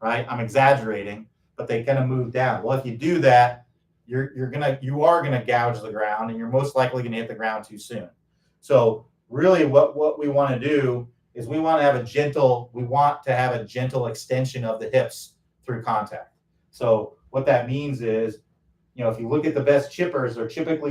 right? I'm exaggerating, but they kind of move down. Well, if you do that, you are gonna gouge the ground, and you're most likely gonna hit the ground too soon. So really, what we want to do is we want to have a gentle extension of the hips through contact. So what that means is, if you look at the best chippers,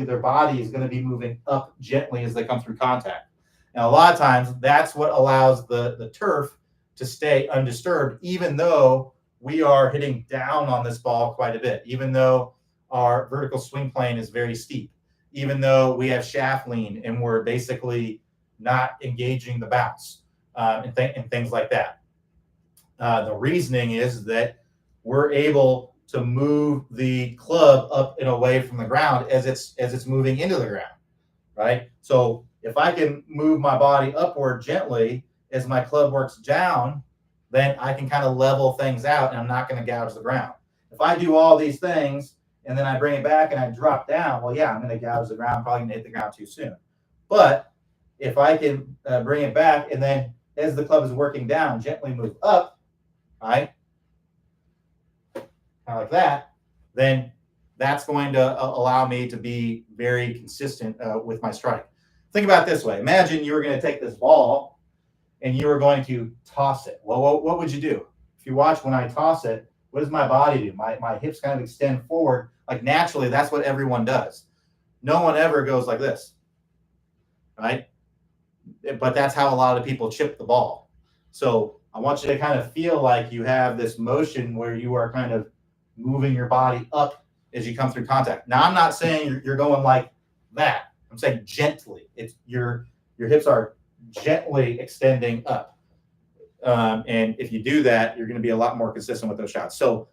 their body is going to be moving up gently as they come through contact. Now, a lot of times that's what allows the turf to stay undisturbed, even though we are hitting down on this ball quite a bit, even though our vertical swing plane is very steep, even though we have shaft lean and we're basically not engaging the bounce and things like that. The reasoning is that we're able to move the club up and away from the ground as it's moving into the ground, right? So if I can move my body upward gently as my club works down, then I can kind of level things out, and I'm not going to gouge the ground. If I do all these things and then I bring it back and I drop down, well, yeah, I'm going to gouge the ground, probably going to hit the ground too soon. But if I can bring it back and then as the club is working down, gently move up, right? Kind of like that, then that's going to allow me to be very consistent with my strike. Think about it this way. Imagine you were going to take this ball and you were going to toss it. Well, what would you do? If you watch when I toss it, what does my body do? My hips kind of extend forward. Like naturally, that's what everyone does. No one ever goes like this, right? But that's how a lot of people chip the ball. So I want you to kind of feel like you have this motion where you are kind of moving your body up as you come through contact. Now, I'm not saying you're going like that. I'm saying gently. It's your hips are gently extending up. And if you do that, you're going to be a lot more consistent with those shots. So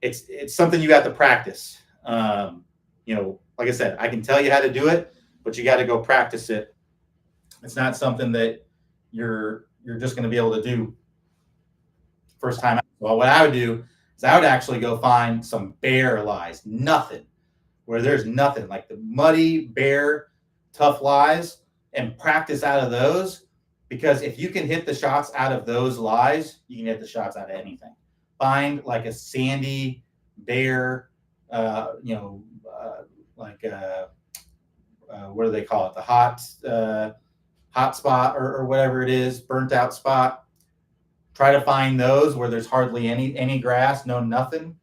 it's something you have to practice. Like I said, I can tell you how to do it, but you got to go practice it. It's not something that you're just going to be able to do first time out. Well, what I would do is I would actually go find some bare lies, nothing, where there's nothing, like the muddy, bare, tough lies, and practice out of those. Because if you can hit the shots out of those lies, you can hit the shots out of anything. Find like a sandy, bare, what do they call it? The hot spot or whatever it is, burnt out spot. Try to find those where there's hardly any grass, no nothing.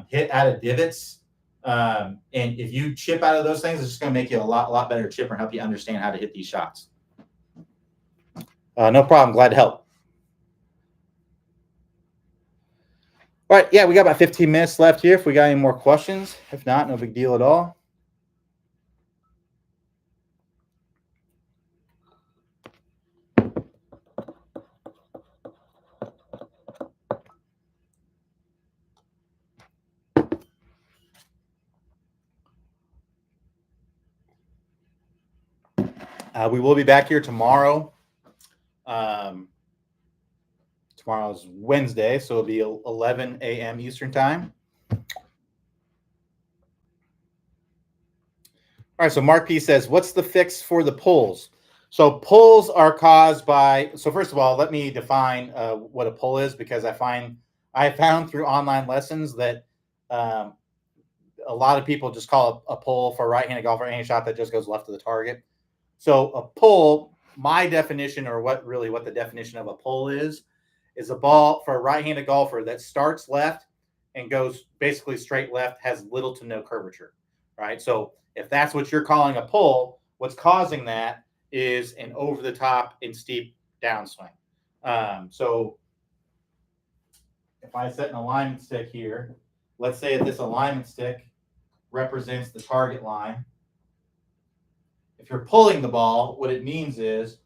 Hit out of divots. And if you chip out of those things, it's just going to make you a lot better chipper and help you understand how to hit these shots. No problem. Glad to help. All right. Yeah, we got about 15 minutes left here if we got any more questions. If not, no big deal at all. We will be back here tomorrow. Tomorrow's Wednesday, so it'll be 11 a.m. Eastern time. All right, so Mark P says, what's the fix for the pulls? So pulls are caused by, so first of all, let me define what a pull is, because I found through online lessons that a lot of people just call a pull for a right-handed golfer any shot that just goes left of the target. So a pull, my definition, or what the definition of a pull is a ball for a right-handed golfer that starts left and goes basically straight left, has little to no curvature, right? So if that's what you're calling a pull, what's causing that is an over-the-top and steep downswing. So if I set an alignment stick here, let's say that this alignment stick represents the target line. If you're pulling the ball, what it means is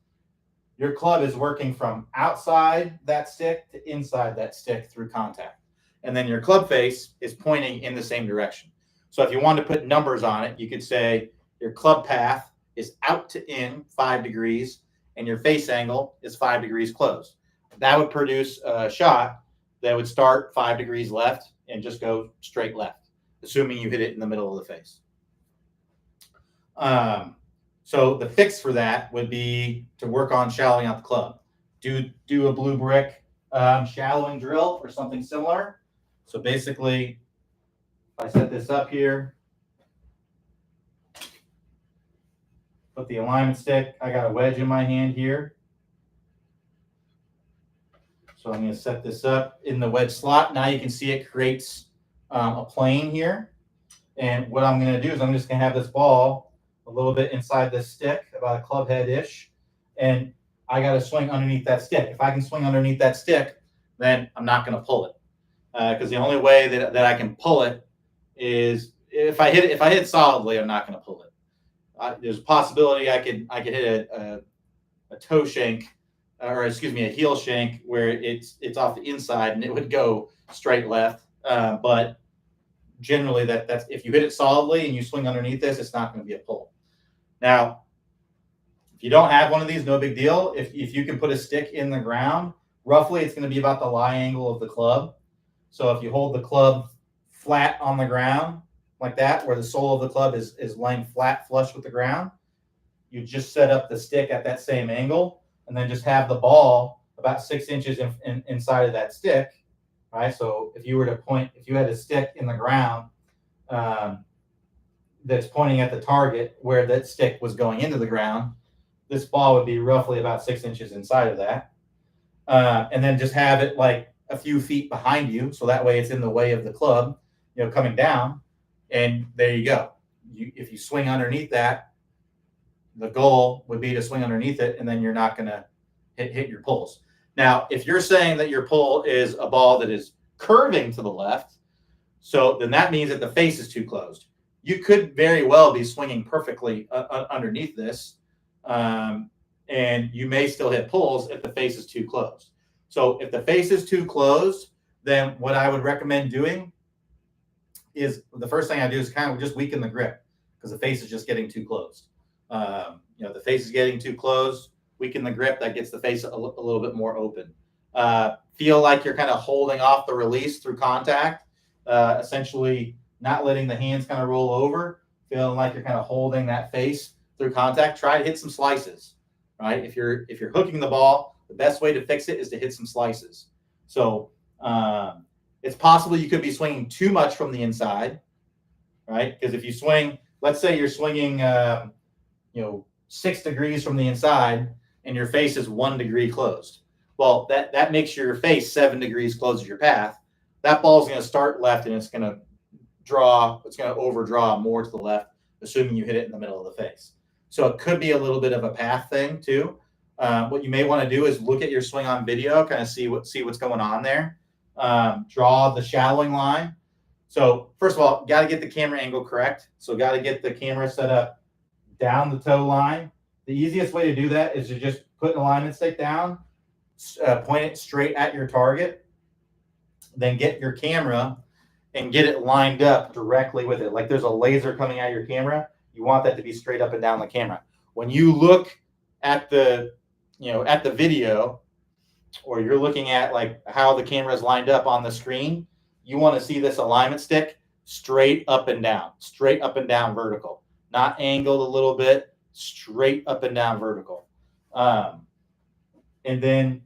your club is working from outside that stick to inside that stick through contact. And then your club face is pointing in the same direction. So if you wanted to put numbers on it, you could say your club path is out to in 5 degrees and your face angle is 5 degrees closed. That would produce a shot that would start 5 degrees left and just go straight left, assuming you hit it in the middle of the face. So the fix for that would be to work on shallowing out the club. Do a blue brick shallowing drill or something similar. So basically, if I set this up here, put the alignment stick, I got a wedge in my hand here. So I'm going to set this up in the wedge slot. Now you can see it creates a plane here. And what I'm going to do is I'm just going to have this ball a little bit inside this stick, about a club head-ish, and I got to swing underneath that stick. If I can swing underneath that stick, then I'm not going to pull it, because the only way that I can pull it is if I hit it solidly, I'm not going to pull it. There's a possibility I could hit a toe shank, or excuse me, a heel shank where it's off the inside and it would go straight left, but generally that's if you hit it solidly and you swing underneath this, it's not going to be a pull. Now, if you don't have one of these, no big deal. If you can put a stick in the ground, roughly it's going to be about the lie angle of the club. So if you hold the club flat on the ground like that, where the sole of the club is laying flat flush with the ground, you just set up the stick at that same angle and then just have the ball about 6 inches inside of that stick, right? So if you had a stick in the ground that's pointing at the target where that stick was going into the ground, this ball would be roughly about 6 inches inside of that. And then just have it like a few feet behind you, so that way it's in the way of the club, coming down. And there you go. If you swing underneath that, the goal would be to swing underneath it, and then you're not going to hit your pulls. Now, if you're saying that your pull is a ball that is curving to the left, so then that means that the face is too closed. You could very well be swinging perfectly underneath this, and you may still hit pulls if the face is too closed. So if the face is too closed, then what I would recommend doing is the first thing I do is kind of just weaken the grip, because the face is just getting too closed. The face is getting too closed, weaken the grip, that gets the face a little bit more open. Feel like you're kind of holding off the release through contact, essentially not letting the hands kind of roll over, feeling like you're kind of holding that face through contact. Try to hit some slices, right? If you're hooking the ball, the best way to fix it is to hit some slices. So it's possible you could be swinging too much from the inside, right? Because if you swing, let's say you're swinging 6 degrees from the inside and your face is 1 degree closed. Well, that makes your face 7 degrees closer to your path. That ball is going to start left and it's going to overdraw more to the left, assuming you hit it in the middle of the face. So it could be a little bit of a path thing too. What you may want to do is look at your swing on video, kind of see what's going on there. Draw the shallowing line. So first of all, got to get the camera angle correct. So got to get the camera set up down the toe line. The easiest way to do that is to just put an alignment stick down, point it straight at your target, then get your camera and get it lined up directly with it. Like there's a laser coming out of your camera. You want that to be straight up and down the camera. When you look at the video, or you're looking at like how the camera is lined up on the screen, you want to see this alignment stick straight up and down vertical, not angled a little bit, straight up and down vertical. And then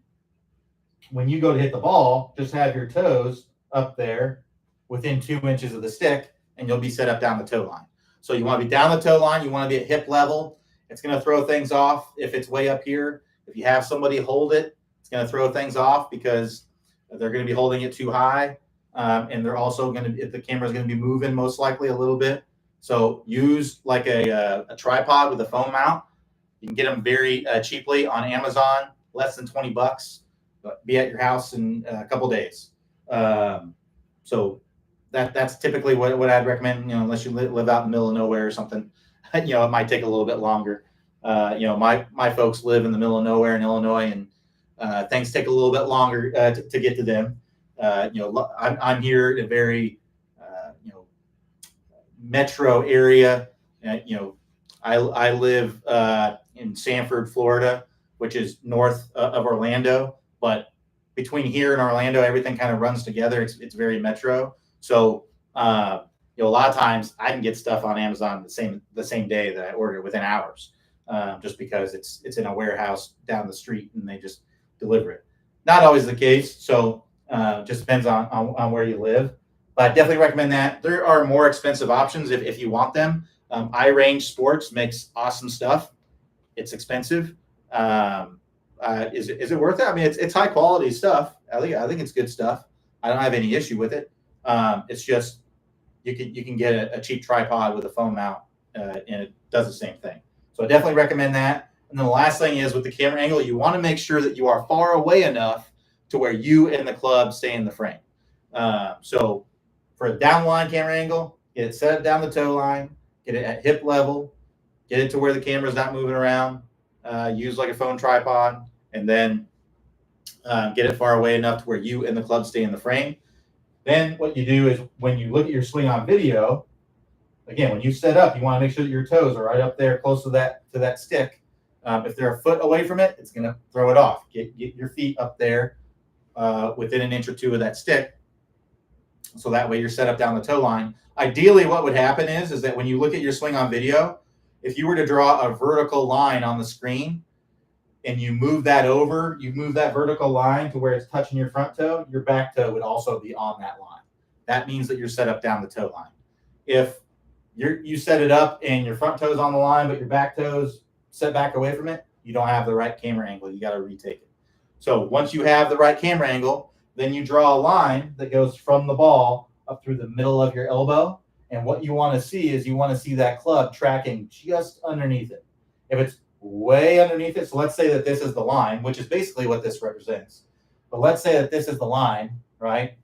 when you go to hit the ball, just have your toes up there within 2 inches of the stick, and you'll be set up down the toe line. So you want to be down the toe line. You want to be at hip level. It's going to throw things off if it's way up here. If you have somebody hold it, it's going to throw things off because they're going to be holding it too high. And they're also going to, the camera is going to be moving most likely a little bit. So use like a tripod with a foam mount. You can get them very cheaply on Amazon, less than $20, but be at your house in a couple days. So that's typically what I'd recommend, unless you live out in the middle of nowhere or something. It might take a little bit longer. My folks live in the middle of nowhere in Illinois, and things take a little bit longer to get to them. I'm here in a very metro area. I live in Sanford, Florida, which is north of Orlando. But between here and Orlando, everything kind of runs together. It's very metro. So a lot of times I can get stuff on Amazon the same day that I order, within hours, just because it's in a warehouse down the street and they just deliver it. Not always the case. So just depends on where you live. But I definitely recommend that. There are more expensive options if you want them. iRange Sports makes awesome stuff. It's expensive. Is it worth it? I mean, it's high quality stuff. I think it's good stuff. I don't have any issue with it. It's just you can get a cheap tripod with a foam mount, and it does the same thing. So I definitely recommend that. And then the last thing is, with the camera angle, you want to make sure that you are far away enough to where you and the club stay in the frame. So for a downline camera angle, get it set down the toe line, get it at hip level, get it to where the camera's not moving around. Use like a phone tripod, and then get it far away enough to where you and the club stay in the frame. Then what you do is, when you look at your swing on video, again, when you set up, you want to make sure that your toes are right up there close to that stick. If they're a foot away from it, it's going to throw it off. Get your feet up there within an inch or two of that stick, so that way you're set up down the toe line. Ideally, what would happen is that when you look at your swing on video, if you were to draw a vertical line on the screen and you move that vertical line to where it's touching your front toe, your back toe would also be on that line. That means that you're set up down the toe line. If you set it up and your front toe's on the line, but your back toe's set back away from it, you don't have the right camera angle. You got to retake it. So once you have the right camera angle, then you draw a line that goes from the ball up through the middle of your elbow. And what you want to see is, you want to see that club tracking just underneath it. If it's way underneath it, so let's say that this is the line, which is basically what this represents. But let's say that this is the line, right?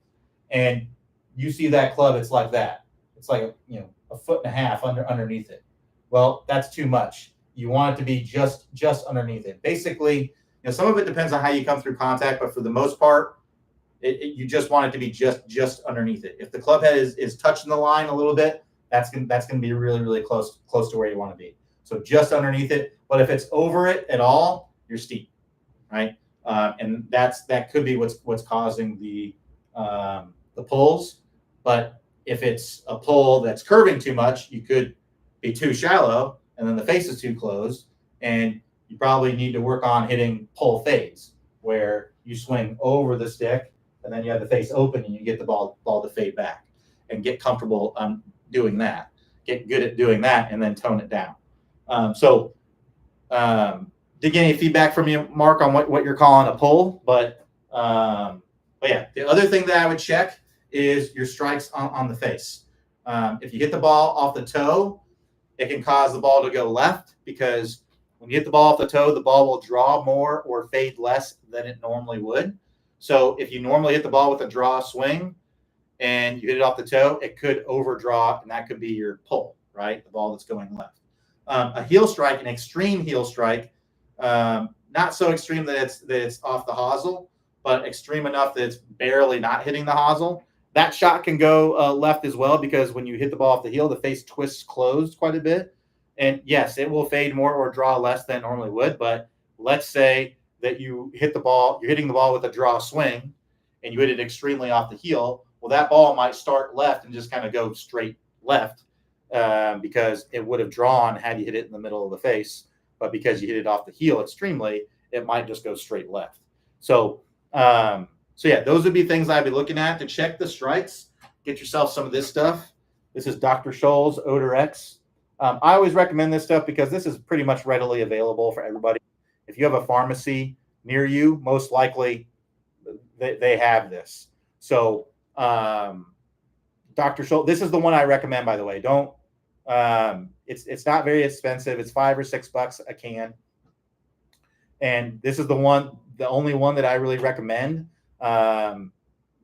And you see that club, it's like that. It's like a foot and a half underneath it. Well, that's too much. You want it to be just underneath it. Basically, some of it depends on how you come through contact, but for the most part, you just want it to be just underneath it. If the club head is touching the line a little bit, that's gonna be really, really close to where you want to be. So just underneath it. But if it's over it at all, you're steep, right? And that could be what's causing the pulls. But if it's a pull that's curving too much, you could be too shallow, and then the face is too closed, and you probably need to work on hitting pull fades, where you swing over the stick and then you have the face open and you get the ball to fade back, and get comfortable doing that. Get good at doing that, and then tone it down. Did get any feedback from you, Mark, on what you're calling a pull, but yeah, the other thing that I would check is your strikes on the face. If you hit the ball off the toe, it can cause the ball to go left, because when you hit the ball off the toe, the ball will draw more or fade less than it normally would. So if you normally hit the ball with a draw swing and you hit it off the toe, it could overdraw, and that could be your pull, right? The ball that's going left. A heel strike, an extreme heel strike, not so extreme that it's off the hosel, but extreme enough that it's barely not hitting the hosel. That shot can go left as well, because when you hit the ball off the heel, the face twists closed quite a bit. And yes, it will fade more or draw less than it normally would. But let's say that you hit the ball, you're hitting the ball with a draw swing, and you hit it extremely off the heel. Well, that ball might start left and just kind of go straight left, because it would have drawn had you hit it in the middle of the face. But because you hit it off the heel extremely, it might just go straight left. So yeah, those would be things I'd be looking at to check the strikes. Get yourself some of this stuff. This is Dr. Scholl's Odor X. I always recommend this stuff because this is pretty much readily available for everybody. If you have a pharmacy near you, most likely they have this. So Dr. Scholl, this is the one I recommend, by the way. Don't. It's not very expensive. It's $5 or $6 a can, and this is the only one that I really recommend,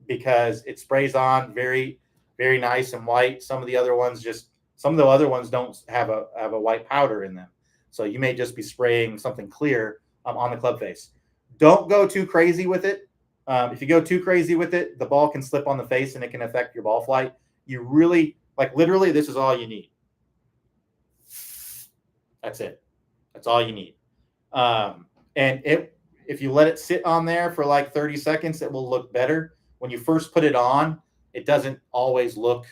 because it sprays on very, very nice and white. Some of the other ones don't have a white powder in them, so you may just be spraying something clear on the club face. Don't go too crazy with it. If you go too crazy with it, the ball can slip on the face and it can affect your ball flight. You really, literally, this is all you need. That's it. That's all you need. And if you let it sit on there for like 30 seconds, it will look better. When you first put it on, it doesn't always look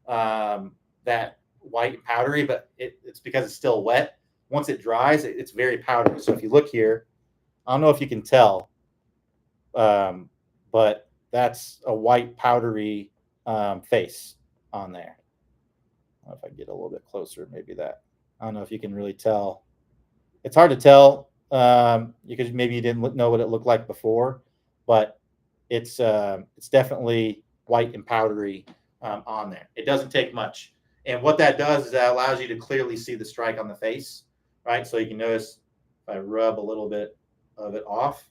that white and powdery, but it's because it's still wet. Once it dries, it's very powdery. So if you look here, I don't know if you can tell, but that's a white powdery face on there. I don't know if I can get a little bit closer, maybe that. I don't know if you can really tell. It's hard to tell because maybe you didn't know what it looked like before, but it's definitely white and powdery on there. It doesn't take much. And what that does is that allows you to clearly see the strike on the face, right? So you can notice if I rub a little bit of it off,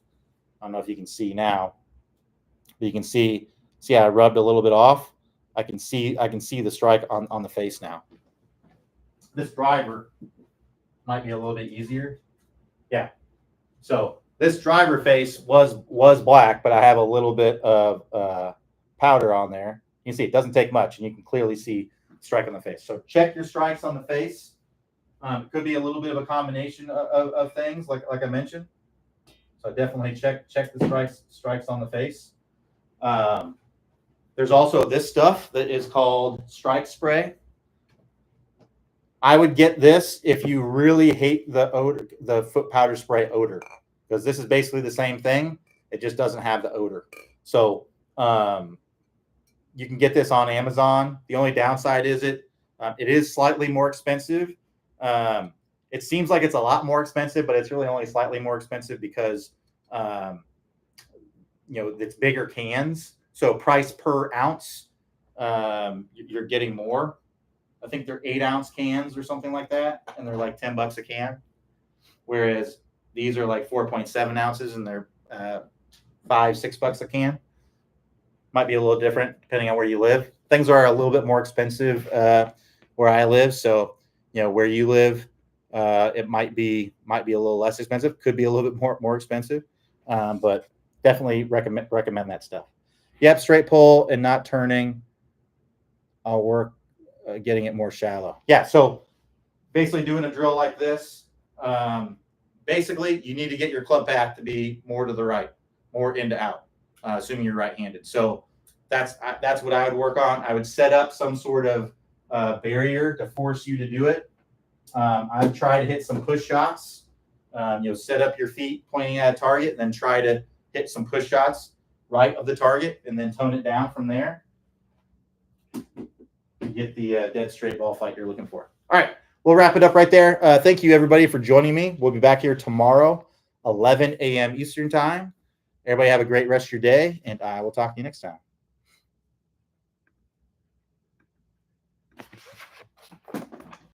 I don't know if you can see now, but you can see I rubbed a little bit off. I can see the strike on the face now. This driver might be a little bit easier. Yeah. So this driver face was black, but I have a little bit of powder on there. You can see it doesn't take much, and you can clearly see strike on the face. So check your strikes on the face. It could be a little bit of a combination of things, like I mentioned. So definitely check the strikes on the face. There's also this stuff that is called strike spray. I would get this if you really hate the odor, the foot powder spray odor, because this is basically the same thing. It just doesn't have the odor. So you can get this on Amazon. The only downside is it is slightly more expensive. It seems like it's a lot more expensive, but it's really only slightly more expensive because it's bigger cans. So price per ounce, you're getting more. I think they're 8-ounce cans or something like that, and they're like $10 a can. Whereas these are like 4.7 ounces, and they're $5-6 a can. Might be a little different depending on where you live. Things are a little bit more expensive where I live. So where you live, it might be a little less expensive. Could be a little bit more expensive, but definitely recommend that stuff. Yep, straight pull and not turning. I'll work getting it more shallow. Yeah, so basically doing a drill like this, basically you need to get your club path to be more to the right, more in to out, assuming you're right-handed. So that's what I would work on. I would set up some sort of barrier to force you to do it. I would try to hit some push shots. Set up your feet pointing at a target, and then try to hit some push shots right of the target, and then tone it down from there. Get the dead straight ball flight you're looking for. All right, we'll wrap it up right there. Thank you, everybody, for joining me. We'll be back here tomorrow 11 a.m. Eastern time. Everybody have a great rest of your day, and I will talk to you next time.